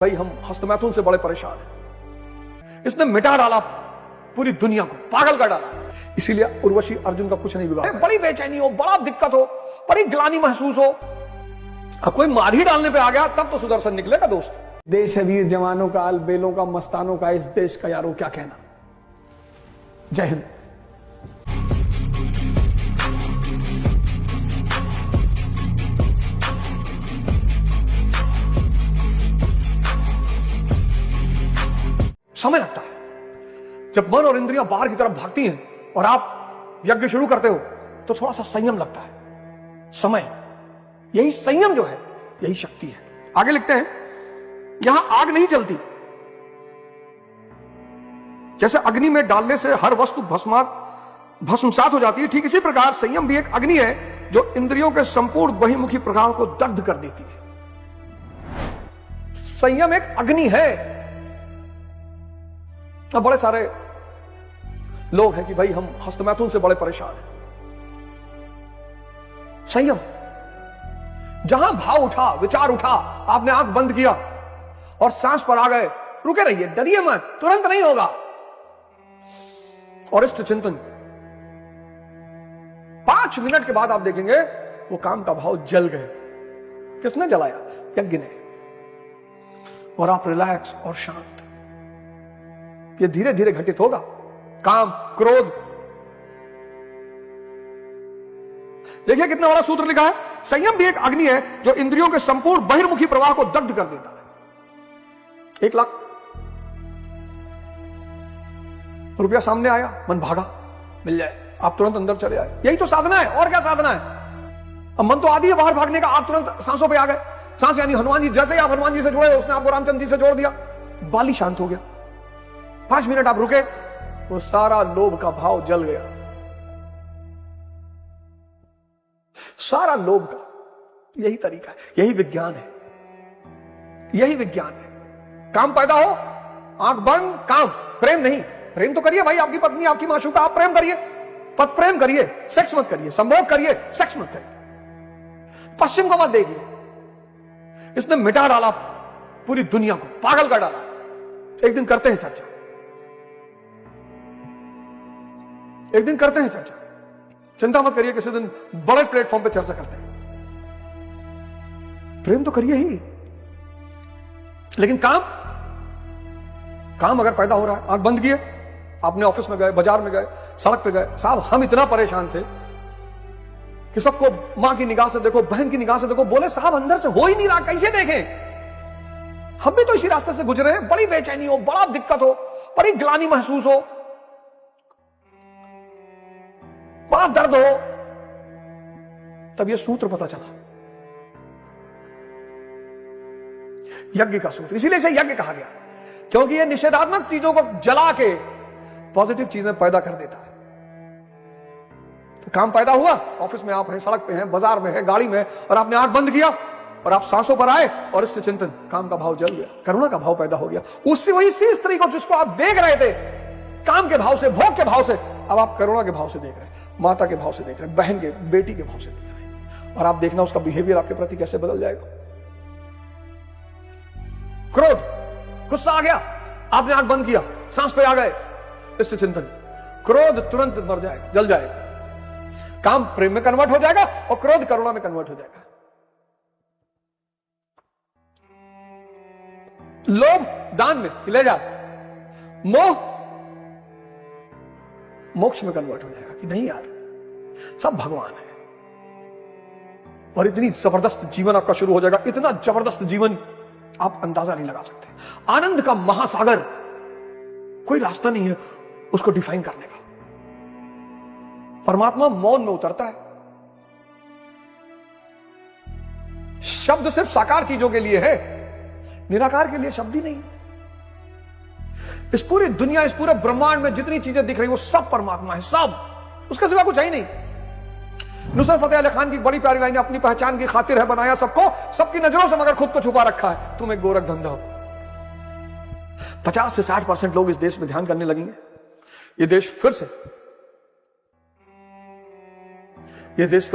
भाई हम हस्तमैथुन से बड़े परेशान हैं। इसने मिटा डाला पूरी दुनिया को, पागल कर डाला। इसीलिए उर्वशी अर्जुन का कुछ नहीं बिगाड़ा। बड़ी बेचैनी हो, बड़ा दिक्कत हो, बड़ी ग्लानि महसूस हो, अब कोई मार ही डालने पे आ गया तब तो सुदर्शन निकलेगा दोस्त। देश है वीर जवानों का, अलबेलों का, मस्तानों का, इस देश का यारों क्या कहना। जय हिंद। समय लगता है जब मन और इंद्रियां बाहर की तरफ भागती हैं और आप यज्ञ शुरू करते हो तो थोड़ा सा संयम लगता है। समय, यही संयम जो है यही शक्ति है। आगे लिखते हैं, यहां आग नहीं जलती, जैसे अग्नि में डालने से हर वस्तु भस्मसात हो जाती है, ठीक इसी प्रकार संयम भी एक अग्नि है जो इंद्रियों के संपूर्ण बहिर्मुखी प्रभाव को दग्ध कर देती है। संयम एक अग्नि है। अब बड़े सारे लोग हैं कि भाई हम हस्तमैथुन से बड़े परेशान हैं। संयम, जहां भाव उठा, विचार उठा, आपने आंख बंद किया और सांस पर आ गए, रुके रहिए, डरिए मत, तुरंत नहीं होगा। और इष्ट चिंतन 5 मिनट के बाद आप देखेंगे वो काम का भाव जल गए। किसने जलाया? यज्ञ ने। और आप रिलैक्स और शांत। ये धीरे धीरे घटित होगा। काम, क्रोध, देखिए कितना बड़ा सूत्र लिखा है। संयम भी एक अग्नि है जो इंद्रियों के संपूर्ण बहिर्मुखी प्रवाह को दग्ध कर देता है। 1 लाख रुपया सामने आया, मन भागा, मिल जाए, आप तुरंत अंदर चले आए। यही तो साधना है, और क्या साधना है। अब मन तो आदि है बाहर भागने का, आप तुरंत सांसों पे आ गए। सांस यानी हनुमान जी, जैसे ही आप हनुमान जी से जुड़े, उसने आपको रामचंद्र जी से जोड़ दिया, बाली शांत हो गया। 5 मिनट आप रुके, वो सारा लोभ का भाव जल गया। सारा लोभ का यही तरीका है, यही विज्ञान है, यही विज्ञान है। काम पैदा हो, आंख बंद, काम, प्रेम नहीं। प्रेम तो करिए भाई, आपकी पत्नी, आपकी माशूका, आप प्रेम करिए, पर प्रेम करिए, सेक्स मत करिए। संभोग करिए, सेक्स मत करिए। पश्चिम को मत देखिए, इसने मिटा डाला पूरी दुनिया को, पागल कर डाला। एक दिन करते हैं चर्चा, एक दिन करते हैं चर्चा, चिंता मत करिए, किसी दिन बड़े प्लेटफॉर्म पे चर्चा करते हैं। प्रेम तो करिए ही, लेकिन काम अगर पैदा हो रहा है, आंख बंद किए, आपने ऑफिस में गए, बाजार में गए, सड़क पे गए, साहब हम इतना परेशान थे कि सबको मां की निगाह से देखो, बहन की निगाह से देखो, बोले साहब अंदर से हो ही नहीं रहा, कैसे देखें। हम भी तो इसी रास्ते से गुजरे हैं। बड़ी बेचैनी हो, बड़ा दिक्कत हो, बड़ी ग्लानि महसूस हो, बड़ा दर्द हो, तब यह सूत्र पता चला, यज्ञ का सूत्र। इसीलिए इसे यज्ञ कहा गया, क्योंकि यह निषेधात्मक चीजों को जला के पॉजिटिव चीजें पैदा कर देता है। तो काम पैदा हुआ, ऑफिस में आप हैं, सड़क पे हैं, बाजार में हैं, गाड़ी में, और आपने आंख बंद किया और आप सांसों पर आए और इष्ट चिंतन, काम का भाव जल गया, करुणा का भाव पैदा हो गया। उससे वही सी स्त्री को जिसको आप देख रहे थे काम के भाव से, भोग के भाव से, अब आप करुणा के भाव से देख रहे हैं, माता के भाव से देख रहे हैं, बहन के, बेटी के भाव से देख रहे हैं। और आप देखना उसका बिहेवियर आपके प्रति कैसे बदल जाएगा। क्रोध, गुस्सा आ गया, आपने आंख बंद किया, सांस पे आ गए, इष्ट चिंतन, क्रोध तुरंत मर जाएगा, जल जाएगा। काम प्रेम में कन्वर्ट हो जाएगा और क्रोध करुणा में कन्वर्ट हो जाएगा। लोभ दान में ले जा, मोह मोक्ष में कन्वर्ट हो जाएगा कि नहीं यार सब भगवान है। और इतनी जबरदस्त जीवन आपका शुरू हो जाएगा, इतना जबरदस्त जीवन आप अंदाजा नहीं लगा सकते। आनंद का महासागर, कोई रास्ता नहीं है उसको डिफाइन करने का। परमात्मा मौन में उतरता है। शब्द सिर्फ साकार चीजों के लिए है, निराकार के लिए शब्द ही नहीं है। इस पूरी दुनिया, इस पूरे ब्रह्मांड में जितनी चीजें दिख रही वो सब परमात्मा है, सब, उसके सिवा कुछ है ही नहीं। नुसरत फतेह अली खान की बड़ी प्यारी लाइन, अपनी पहचान की खातिर है बनाया सबको, सबकी नजरों से मगर खुद को छुपा रखा है, तुम एक गोरख धंधा हो। 50 से 60% लोग इस देश में ध्यान करने लगेंगे, ये देश फिर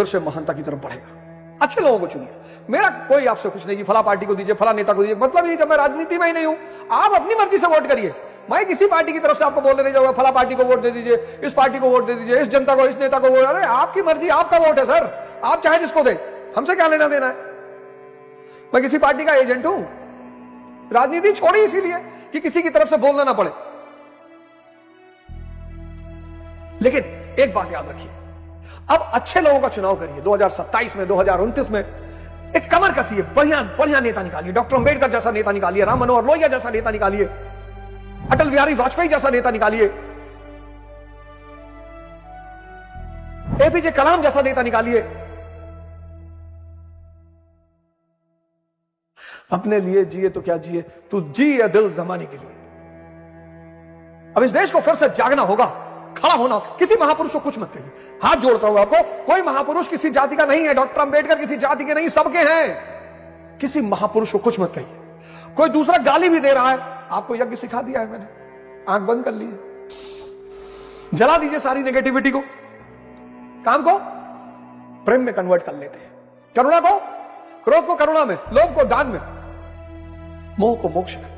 से महानता की तरफ बढ़ेगा। अच्छे लोगों को चुनिए। मेरा कोई आपसे कुछ नहीं कि फला पार्टी को दीजिए, फला नेता को दीजिए, मतलब ये जब मैं राजनीति में ही नहीं हूं, आप अपनी मर्जी से वोट करिए। मैं किसी पार्टी की तरफ से आपको बोलने नहीं जाऊंगा फला पार्टी को वोट दे दीजिए, इस पार्टी को वोट दे दीजिए, इस जनता को, इस नेता को वोट। अरे आपकी मर्जी, आपका वोट है सर, आप चाहे जिसको दे, हमसे क्या लेना देना है। मैं किसी पार्टी का एजेंट हूं, राजनीति छोड़ी इसीलिए कि किसी की तरफ से बोलना ना पड़े। लेकिन एक बात याद रखिए, अब अच्छे लोगों का चुनाव करिए। 2027 में, 2029 में एक कमर कसिए, बढ़िया बढ़िया नेता निकालिए। डॉक्टर अंबेडकर जैसा नेता निकालिए, राम मनोहर लोहिया जैसा नेता निकालिए, अटल बिहारी वाजपेयी जैसा नेता निकालिए, एपीजे कलाम जैसा नेता निकालिए। अपने लिए जिए तो क्या जिए, तू जिए दिल जमाने के लिए। अब इस देश को फिर से जागना होगा, खड़ा होना। किसी महापुरुष को कुछ मत कहिए, हाथ जोड़ता हूं आपको, कोई महापुरुष किसी जाति का नहीं है। डॉक्टर अंबेडकर किसी जाति के नहीं, सबके हैं। किसी महापुरुष को कुछ मत कहिए। कोई दूसरा गाली भी दे रहा है, आपको यज्ञ सिखा दिया है मैंने, आंख बंद कर ली, जला दीजिए सारी नेगेटिविटी को, काम को प्रेम में कन्वर्ट कर लेते हैं, करुणा को, क्रोध को करुणा में, लोभ को दान में, मोह को मोक्ष में।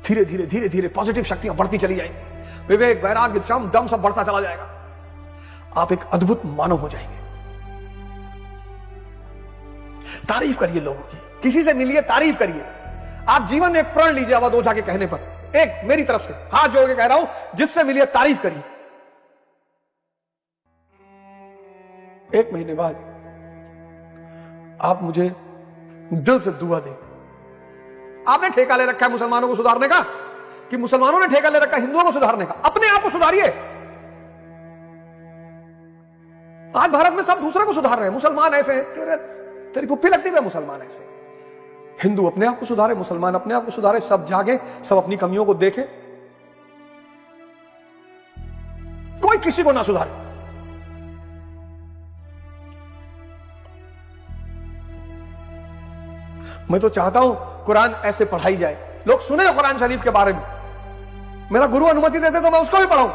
धीरे धीरे धीरे धीरे पॉजिटिव शक्तियां बढ़ती चली जाएंगी, विवेक, वैराग्य, क्षम, दम सब बढ़ता चला जाएगा। आप एक अद्भुत मानव हो जाएंगे। तारीफ करिए लोगों की, किसी से मिलिए, तारीफ करिए। आप जीवन में एक प्रण लीजिए आवाज ओझा के कहने पर, एक मेरी तरफ से हाथ जोड़ के कह रहा हूं, जिससे मिलिए तारीफ करिए। 1 महीने बाद आप मुझे दिल से दुआ देंगे। आपने ठेका ले रखा है मुसलमानों को सुधारने का, कि मुसलमानों ने ठेका ले रखा है हिंदुओं को सुधारने का? अपने आप को सुधारिए। आज भारत में सब दूसरे को सुधार रहे हैं। मुसलमान ऐसे हैं, तेरी पुप्पी लगती है मुसलमान ऐसे। हिंदू अपने आप को सुधारे, मुसलमान अपने आप को सुधारे, सब जागे, सब अपनी कमियों को देखे, कोई किसी को ना सुधारे। मैं तो चाहता हूं कुरान ऐसे पढ़ाई जाए, लोग सुने कुरान शरीफ के बारे में। मेरा गुरु अनुमति देते तो मैं उसको भी पढ़ाऊं।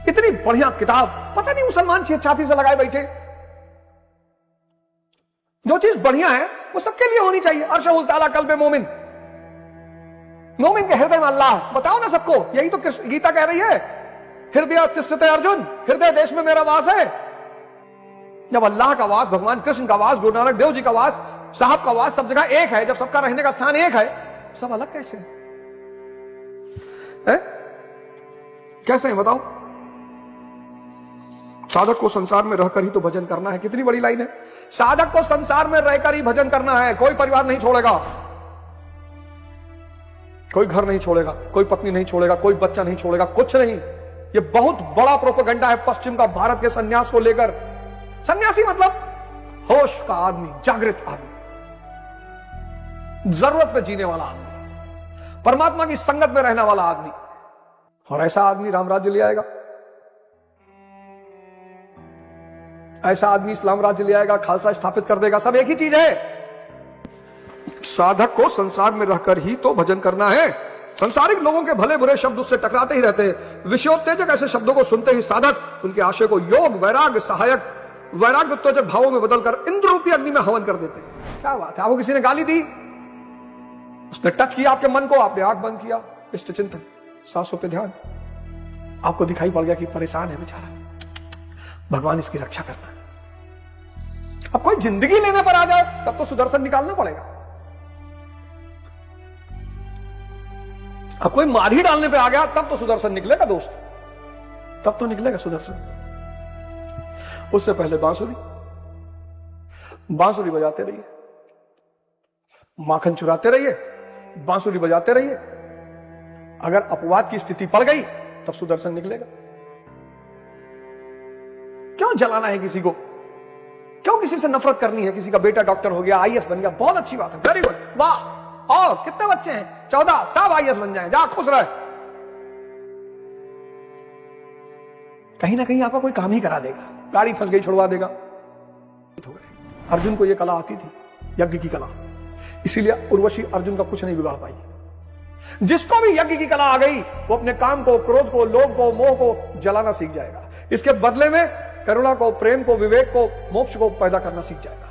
इतनी बढ़िया किताब, पता नहीं मुसलमान छाती से लगाए बैठे। जो चीज बढ़िया है वो सबके लिए होनी चाहिए। अर्शहुल ताला कल्बे मोमिन, मोमिन के हृदय में अल्लाह। बताओ ना सबको, यही तो गीता कह रही है, हृदय तिष्ठते अर्जुन, हृदय देश में मेरा वास है। जब अल्लाह का वास, भगवान कृष्ण का वास, गुरु नानक देव जी का वास, साहब का वास, सब जगह एक है, जब सबका रहने का स्थान एक है, सब अलग कैसे है? कैसे है बताओ? साधक को संसार में रहकर ही तो भजन करना है। कितनी बड़ी लाइन है। साधक को संसार में रहकर ही भजन करना है। कोई परिवार नहीं छोड़ेगा, कोई घर नहीं छोड़ेगा, कोई पत्नी नहीं छोड़ेगा, कोई बच्चा नहीं छोड़ेगा, कुछ नहीं। ये बहुत बड़ा प्रोपेगेंडा है पश्चिम का भारत के सन्यास को लेकर। सन्यासी मतलब होश का आदमी, जागृत आदमी, जरूरत में जीने वाला आदमी, परमात्मा की संगत में रहने वाला आदमी। और ऐसा आदमी राम राज्य ले आएगा, ऐसा आदमी इस्लाम राज्य ले आएगा, खालसा स्थापित कर देगा। सब एक ही चीज है। साधक को संसार में रहकर ही तो भजन करना है। संसारिक लोगों के भले बुरे शब्द उससे टकराते ही रहते हैं। विषयोत्तेजक ऐसे शब्दों को सुनते ही साधक उनके आशय को योग, वैराग्य, सहायक, वैराग्य उत्तेजक भावों में बदलकर इंद्र रूपी अग्नि में हवन कर देते हैं। क्या बात है। आपको किसी ने गाली दी, उसने टच किया आपके मन को, आपने आंख बंद किया, इष्ट चिंतन, सांसों पे ध्यान, आपको दिखाई पड़ गया कि परेशान है बेचारा, भगवान इसकी रक्षा करना। अब कोई जिंदगी लेने पर आ जाए तब तो सुदर्शन निकालना पड़ेगा। अब कोई मार ही डालने पे आ गया तब तो सुदर्शन निकलेगा दोस्त, तब तो निकलेगा सुदर्शन। उससे पहले बांसुरी, बांसुरी बजाते रहिए, माखन चुराते रहिए, बांसुरी बजाते रहिए। अगर अपवाद की स्थिति पड़ गई तब सुदर्शन निकलेगा। क्यों जलाना है किसी को? क्यों किसी से नफरत करनी है? किसी का बेटा डॉक्टर हो गया, आईएएस बन गया, बहुत अच्छी बात है, वेरी गुड, वाह। और कितने बच्चे हैं? 14, सब आईएएस बन जाएं, जा खुश रहे। कहीं ना कहीं आपका कोई काम ही करा देगा, गाड़ी फंस गई छुड़वा देगा। अर्जुन को यह कला आती थी, यज्ञ की कला, इसीलिए उर्वशी अर्जुन का कुछ नहीं बिगाड़ पाई। जिसको भी यज्ञ की कला आ गई वो अपने काम को, क्रोध को, लोभ को, मोह को जलाना सीख जाएगा। इसके बदले में करुणा को, प्रेम को, विवेक को, मोक्ष को पैदा करना सीख जाएगा।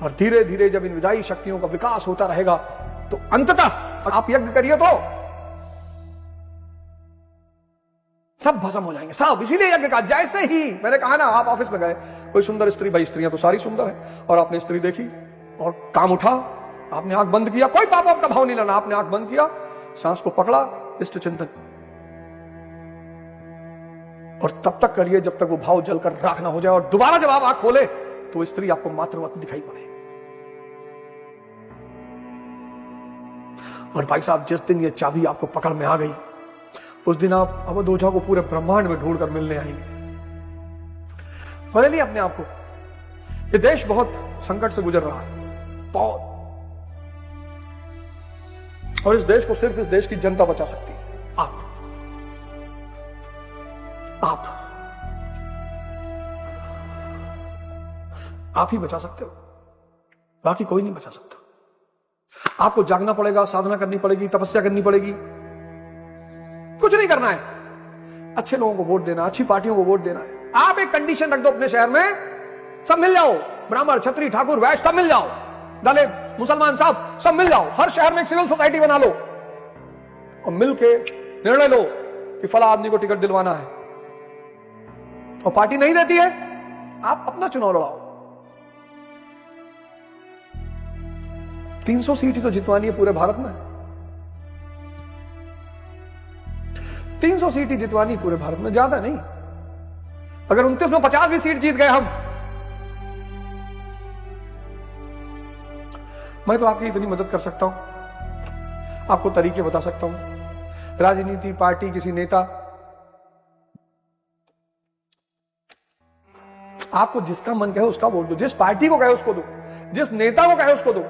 और धीरे धीरे जब इन विधायी शक्तियों का विकास होता रहेगा तो अंततः आप यज्ञ करिए तो सब भस्म हो जाएंगे सब। इसीलिए यज्ञ का, जैसे ही मैंने कहा ना, आप ऑफिस में गए, कोई सुंदर स्त्री, भाई स्त्रियां तो सारी सुंदर है, और आपने स्त्री देखी और काम उठा, आपने आंख बंद किया, कोई पाप आपका भाव नहीं लाना, आपने आंख बंद किया, सांस को पकड़ा, इष्ट चिंतन, और तब तक करिए जब तक वो भाव जलकर राख ना हो जाए। और दोबारा जब आप आंख खोले तो वो स्त्री आपको मातृवत दिखाई पड़े। और भाई साहब, जिस दिन ये चाबी आपको पकड़ में आ गई, उस दिन आप अवध ओझा को पूरे ब्रह्मांड में ढूंढकर मिलने आएंगे। बदलिए अपने आप को। ये देश बहुत संकट से गुजर रहा है, बहुत, और इस देश को सिर्फ इस देश की जनता बचा सकती है। आप ही बचा सकते हो, बाकी कोई नहीं बचा सकता। आपको जागना पड़ेगा, साधना करनी पड़ेगी, तपस्या करनी पड़ेगी, कुछ नहीं करना है, अच्छे लोगों को वोट देना, अच्छी पार्टियों को वोट देना है। आप एक कंडीशन रख दो अपने शहर में, सब मिल जाओ, ब्राह्मण, क्षत्रिय, ठाकुर, वैश्य सब मिल जाओ, दलित, मुसलमान, सब मिल जाओ, हर शहर में एक सिविल सोसाइटी बना लो और मिलके निर्णय लो कि फला आदमी को टिकट दिलवाना है। और पार्टी नहीं देती है, आप अपना चुनाव लड़ाओ। 300 सीट ही तो जितवानी है पूरे भारत में, 300 सीट ही जितवानी पूरे भारत में, ज्यादा नहीं। अगर 29 में 50 भी सीट जीत गए हम, मैं तो आपकी इतनी मदद कर सकता हूं, आपको तरीके बता सकता हूं। राजनीति, पार्टी, किसी नेता, आपको जिसका मन कहे उसका वोट दो, जिस पार्टी को कहे उसको दो, जिस नेता को कहे उसको दो।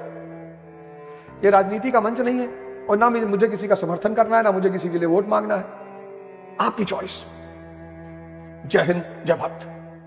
यह राजनीति का मंच नहीं है, और ना मुझे किसी का समर्थन करना है, ना मुझे किसी के लिए वोट मांगना है। आपकी चॉइस। जय हिंद, जय भारत।